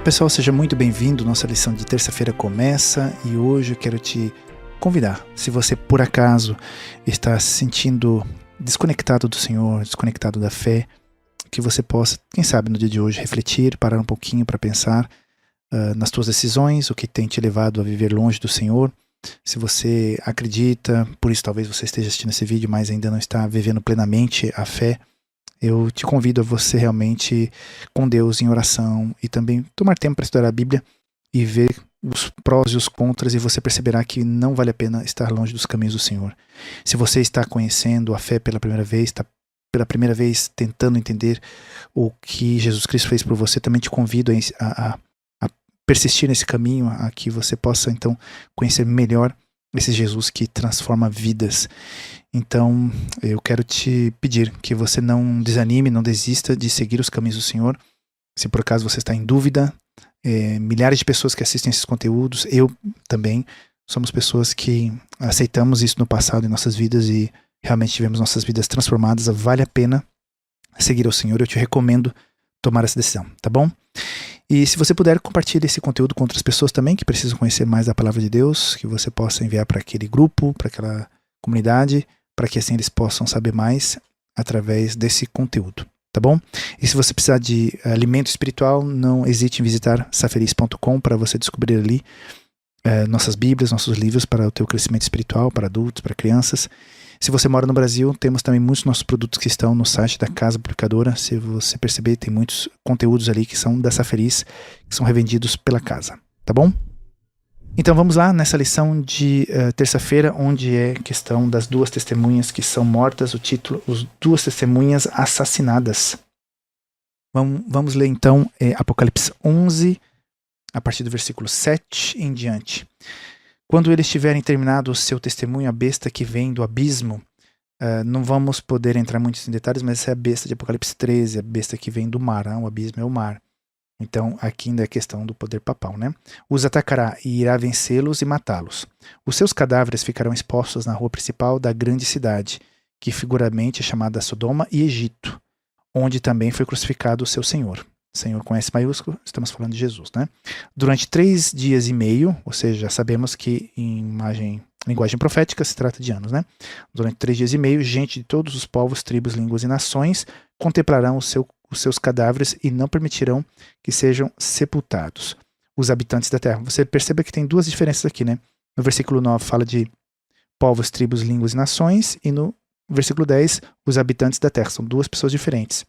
Olá pessoal, seja muito bem-vindo. Nossa lição de terça-feira começa e hoje eu quero te convidar. Se você por acaso está se sentindo desconectado do Senhor, desconectado da fé, que você possa, quem sabe no dia de hoje, refletir, parar um pouquinho para pensar nas tuas decisões, o que tem te levado a viver longe do Senhor. Se você acredita, por isso talvez você esteja assistindo esse vídeo, mas ainda não está vivendo plenamente a fé, eu te convido a você realmente com Deus em oração e também tomar tempo para estudar a Bíblia e ver os prós e os contras, e você perceberá que não vale a pena estar longe dos caminhos do Senhor. Se você está conhecendo a fé pela primeira vez, está pela primeira vez tentando entender o que Jesus Cristo fez por você, também te convido a persistir nesse caminho, a que você possa então conhecer melhor esse Jesus que transforma vidas. Então eu quero te pedir que você não desanime, não desista de seguir os caminhos do Senhor. Se por acaso você está em dúvida, milhares de pessoas que assistem esses conteúdos, eu também, somos pessoas que aceitamos isso no passado em nossas vidas e realmente tivemos nossas vidas transformadas. Vale a pena seguir ao Senhor. Eu te recomendo tomar essa decisão, tá bom? E se você puder, compartilhe esse conteúdo com outras pessoas também que precisam conhecer mais da Palavra de Deus, que você possa enviar para aquele grupo, para aquela comunidade, para que assim eles possam saber mais através desse conteúdo, tá bom? E se você precisar de alimento espiritual, não hesite em visitar saferiz.com para você descobrir ali nossas Bíblias, nossos livros para o teu crescimento espiritual, para adultos, para crianças. Se você mora no Brasil, temos também muitos nossos produtos que estão no site da Casa Publicadora. Se você perceber, tem muitos conteúdos ali que são da Saferiz, que são revendidos pela casa, tá bom? Então vamos lá nessa lição de terça-feira, onde é questão das duas testemunhas que são mortas, o título, as duas testemunhas assassinadas. Vamos ler então Apocalipse 11, a partir do versículo 7 em diante. Quando eles tiverem terminado o seu testemunho, a besta que vem do abismo, não vamos poder entrar muito em detalhes, mas essa é a besta de Apocalipse 13, a besta que vem do mar, o abismo é o mar. Então aqui ainda é questão do poder papal, né? Os atacará e irá vencê-los e matá-los. Os seus cadáveres ficarão expostos na rua principal da grande cidade, que figuramente é chamada Sodoma e Egito, onde também foi crucificado o seu Senhor. Senhor com S maiúsculo, estamos falando de Jesus, né? Durante 3 dias e meio, ou seja, já sabemos que em linguagem profética se trata de anos, né? Durante 3 dias e meio, gente de todos os povos, tribos, línguas e nações contemplarão os seus cadáveres e não permitirão que sejam sepultados. Os habitantes da terra. Você percebe que tem duas diferenças aqui, né? No versículo 9 fala de povos, tribos, línguas e nações, e no versículo 10, os habitantes da terra. São duas pessoas diferentes.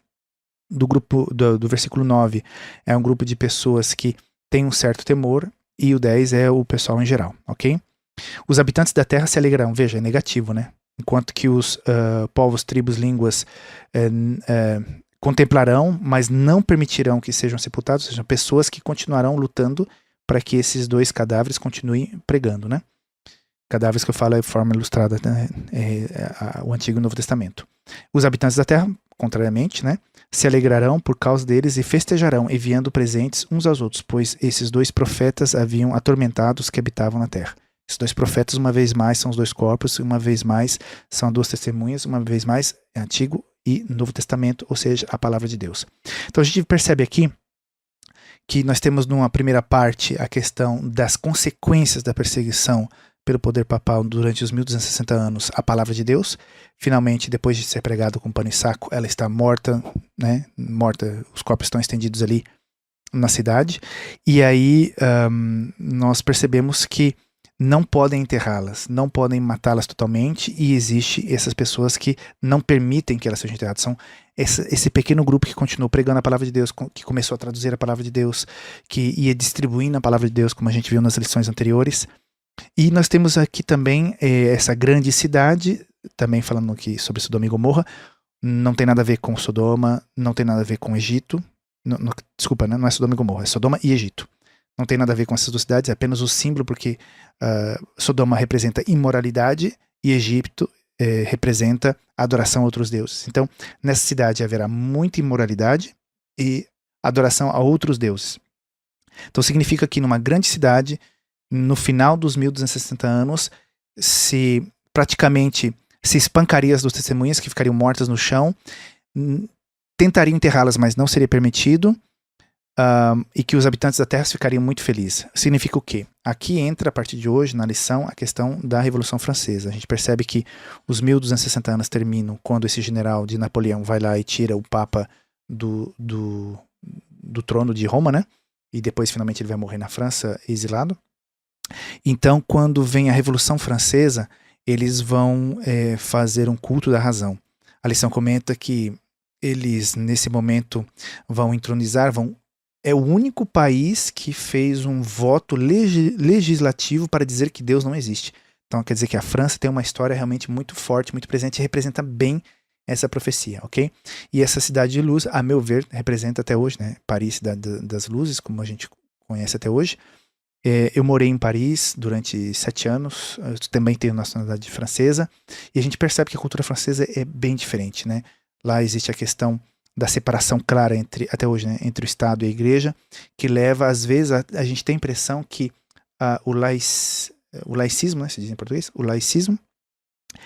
Do versículo 9 é um grupo de pessoas que tem um certo temor, e o 10 é o pessoal em geral, ok? Os habitantes da terra se alegrarão, veja, é negativo, né? Enquanto que os povos, tribos, línguas contemplarão, mas não permitirão que sejam sepultados, ou seja, pessoas que continuarão lutando para que esses dois cadáveres continuem pregando, né? Cadáveres que eu falo é forma ilustrada, né? O Antigo e o Novo Testamento. Os habitantes da terra, contrariamente, né, se alegrarão por causa deles e festejarão, enviando presentes uns aos outros, pois esses dois profetas haviam atormentado os que habitavam na terra. Esses dois profetas, uma vez mais, são os dois corpos, uma vez mais, são as duas testemunhas, uma vez mais, é Antigo e Novo Testamento, ou seja, a palavra de Deus. Então a gente percebe aqui que nós temos numa primeira parte a questão das consequências da perseguição pelo poder papal durante os 1260 anos, a palavra de Deus. Finalmente, depois de ser pregado com pano e saco, ela está morta, né? Morta, os corpos estão estendidos ali na cidade. E aí nós percebemos que não podem enterrá-las, não podem matá-las totalmente, e existe essas pessoas que não permitem que elas sejam enterradas. São esse pequeno grupo que continuou pregando a palavra de Deus, que começou a traduzir a palavra de Deus, que ia distribuindo a palavra de Deus, como a gente viu nas lições anteriores. E nós temos aqui também essa grande cidade, também falando aqui sobre Sodoma e Gomorra. Não tem nada a ver com Sodoma, não tem nada a ver com Egito. Desculpa, né? Não é Sodoma e Gomorra, é Sodoma e Egito. Não tem nada a ver com essas duas cidades, é apenas o símbolo, porque Sodoma representa imoralidade e Egito representa adoração a outros deuses. Então, nessa cidade haverá muita imoralidade e adoração a outros deuses. Então, significa que numa grande cidade, no final dos 1260 anos, praticamente se espancaria as duas testemunhas, que ficariam mortas no chão, tentariam enterrá-las, mas não seria permitido. e que os habitantes da terra ficariam muito felizes. Significa o quê? Aqui entra, a partir de hoje, na lição, a questão da Revolução Francesa. A gente percebe que os 1260 anos terminam quando esse general de Napoleão vai lá e tira o Papa do trono de Roma, né? E depois, finalmente, ele vai morrer na França, exilado. Então, quando vem a Revolução Francesa, eles vão fazer um culto da razão. A lição comenta que eles, nesse momento, vão entronizar, é o único país que fez um voto legislativo para dizer que Deus não existe. Então quer dizer que a França tem uma história realmente muito forte, muito presente e representa bem essa profecia, ok? E essa cidade de luz, a meu ver, representa até hoje, né? Paris, cidade das luzes, como a gente conhece até hoje. Eu morei em Paris durante 7 anos, eu também tenho nacionalidade francesa, e a gente percebe que a cultura francesa é bem diferente, né? Lá existe a questão da separação clara até hoje, né, entre o Estado e a Igreja, que leva, às vezes, a gente tem a impressão que o laicismo, né, se diz em português, o laicismo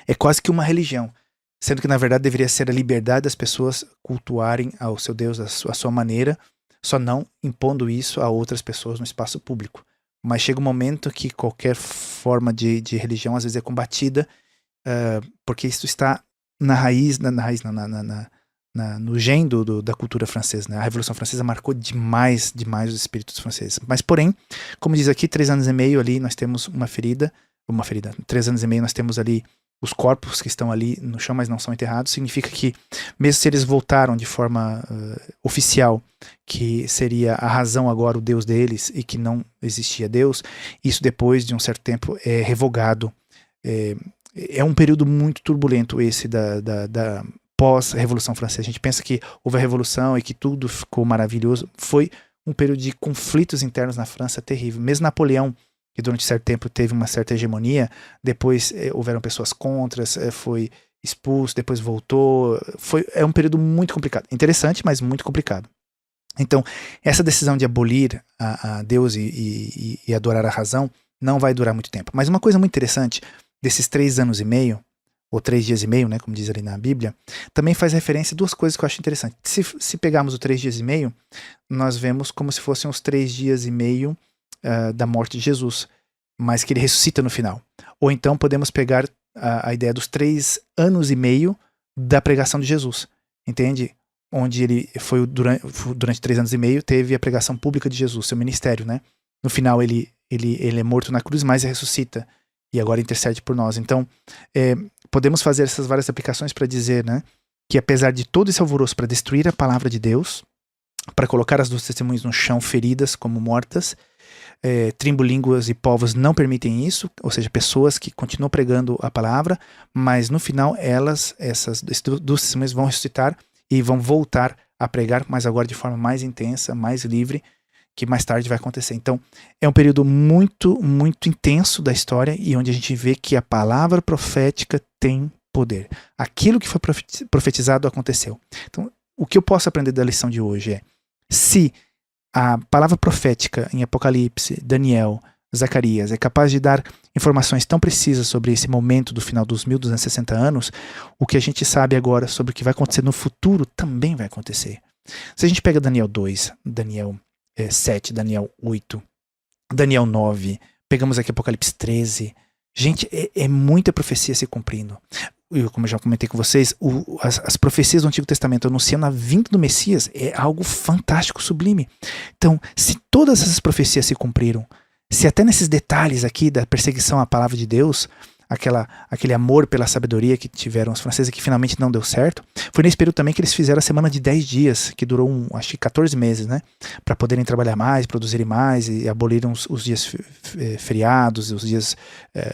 é quase que uma religião, sendo que, na verdade, deveria ser a liberdade das pessoas cultuarem ao seu Deus à sua maneira, só não impondo isso a outras pessoas no espaço público. Mas chega um momento que qualquer forma de religião, às vezes, é combatida, porque isso está no gene da cultura francesa, né? A Revolução Francesa marcou demais os espíritos franceses. Mas, porém, como diz aqui, 3 anos e meio ali nós temos uma ferida. 3 anos e meio nós temos ali os corpos que estão ali no chão, mas não são enterrados. Significa que, mesmo se eles voltaram de forma oficial, que seria a razão agora o Deus deles e que não existia Deus, isso depois de um certo tempo é revogado. É um período muito turbulento esse da pós-Revolução Francesa. A gente pensa que houve a Revolução e que tudo ficou maravilhoso. Foi um período de conflitos internos na França terrível. Mesmo Napoleão, que durante certo tempo teve uma certa hegemonia, depois houveram pessoas contras, foi expulso, depois voltou. É um período muito complicado. Interessante, mas muito complicado. Então, essa decisão de abolir a Deus e adorar a razão não vai durar muito tempo. Mas uma coisa muito interessante desses 3 anos e meio, ou 3 dias e meio, né, como diz ali na Bíblia, também faz referência a 2 coisas que eu acho interessante. Se pegarmos o 3 dias e meio, nós vemos como se fossem os 3 dias e meio da morte de Jesus, mas que ele ressuscita no final. Ou então podemos pegar a ideia dos 3 anos e meio da pregação de Jesus, entende? Onde ele foi durante 3 anos e meio, teve a pregação pública de Jesus, seu ministério, né? No final ele é morto na cruz, mas ressuscita e agora intercede por nós. Então, podemos fazer essas várias aplicações para dizer, né, que apesar de todo esse alvoroço para destruir a palavra de Deus, para colocar as 2 testemunhas no chão feridas como mortas, trimbolínguas e povos não permitem isso, ou seja, pessoas que continuam pregando a palavra, mas no final essas 2 testemunhas vão ressuscitar e vão voltar a pregar, mas agora de forma mais intensa, mais livre, que mais tarde vai acontecer. Então, é um período muito, muito intenso da história e onde a gente vê que a palavra profética tem poder. Aquilo que foi profetizado aconteceu. Então, o que eu posso aprender da lição de hoje é, se a palavra profética em Apocalipse, Daniel, Zacarias é capaz de dar informações tão precisas sobre esse momento do final dos 1260 anos, o que a gente sabe agora sobre o que vai acontecer no futuro também vai acontecer. Se a gente pega Daniel 2, Daniel 7, Daniel 8, Daniel 9, pegamos aqui Apocalipse 13, gente, é muita profecia se cumprindo. Como eu já comentei com vocês, as profecias do Antigo Testamento anunciando a vinda do Messias é algo fantástico, sublime. Então, se todas essas profecias se cumpriram, se até nesses detalhes aqui da perseguição à palavra de Deus, aquele amor pela sabedoria que tiveram os franceses que finalmente não deu certo, foi nesse período também que eles fizeram a semana de 10 dias, que durou acho que 14 meses, né? Para poderem trabalhar mais, produzirem mais e aboliram os dias feriados, os dias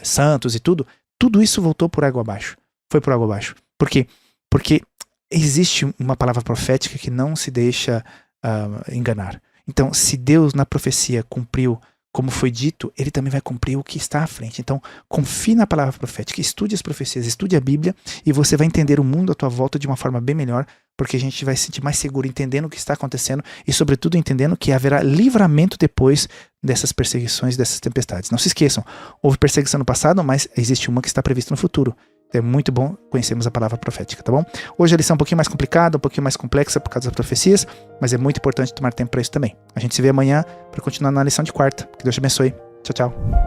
santos e tudo. Tudo isso voltou por água abaixo. Foi por água abaixo. Por quê? Porque existe uma palavra profética que não se deixa enganar. Então, se Deus na profecia cumpriu como foi dito, ele também vai cumprir o que está à frente. Então, confie na palavra profética, estude as profecias, estude a Bíblia e você vai entender o mundo à tua volta de uma forma bem melhor, porque a gente vai se sentir mais seguro entendendo o que está acontecendo e, sobretudo, entendendo que haverá livramento depois dessas perseguições, dessas tempestades. Não se esqueçam, houve perseguição no passado, mas existe uma que está prevista no futuro. É muito bom conhecermos a palavra profética, tá bom? Hoje a lição é um pouquinho mais complicada, um pouquinho mais complexa por causa das profecias, mas é muito importante tomar tempo para isso também. A gente se vê amanhã para continuar na lição de quarta. Que Deus te abençoe. Tchau, tchau.